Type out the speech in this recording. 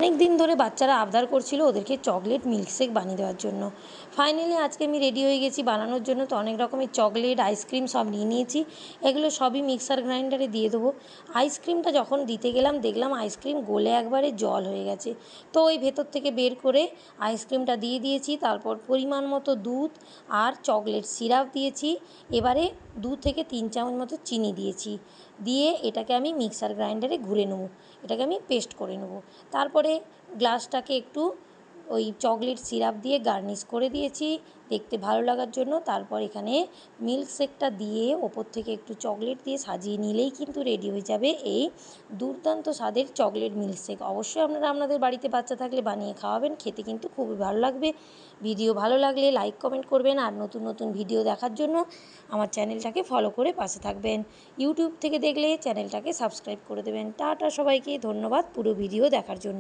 অনেক দিন ধরে বাচ্চারা আবদার করছিল ওদেরকে চকলেট মিল্কশেক বানিয়ে দেওয়ার জন্য। ফাইনালি আজকে আমি রেডি হয়ে গেছি বানানোর জন্য। তো অনেক রকমের চকলেট, আইসক্রিম সব নিয়ে নিয়েছি। এগুলো সবই মিক্সার গ্রাইন্ডারে দিয়ে দেবো। আইসক্রিমটা যখন দিতে গেলাম দেখলাম আইসক্রিম গলে একবারে জল হয়ে গেছে। তো ওই ভেতর থেকে বের করে আইসক্রিমটা দিয়ে দিয়েছি। তারপর পরিমাণ মতো দুধ আর চকলেট সিরাপ দিয়েছি। এবারে 2 থেকে 3 চামচ মতো চিনি দিয়েছি। দিয়ে এটাকে আমি মিক্সার গ্রাইন্ডারে ঘুরে নেবো। এটাকে আমি পেস্ট করে নেবো। তারপরে গ্লাসটাকে একটু ওই চকলেট সিরাপ দিয়ে গার্নিশ করে দিয়েছি দেখতে ভালো লাগার জন্য। তারপর এখানে মিল্কশেকটা দিয়ে ওপর থেকে একটু চকলেট দিয়ে সাজিয়ে নিলেই কিন্তু রেডি হয়ে যাবে এই দুর্দান্ত স্বাদের চকলেট মিল্কশেক। অবশ্যই আপনারা আপনাদের বাড়িতে বাচ্চা থাকলে বানিয়ে খাওয়াবেন, খেতে কিন্তু খুবই ভালো লাগবে। ভিডিও ভালো লাগলে লাইক কমেন্ট করবেন, আর নতুন নতুন ভিডিও দেখার জন্য আমার চ্যানেলটাকে ফলো করে পাশে থাকবেন। ইউটিউব থেকে দেখলে চ্যানেলটাকে সাবস্ক্রাইব করে দেবেন। টাটা সবাইকে, ধন্যবাদ পুরো ভিডিও দেখার জন্য।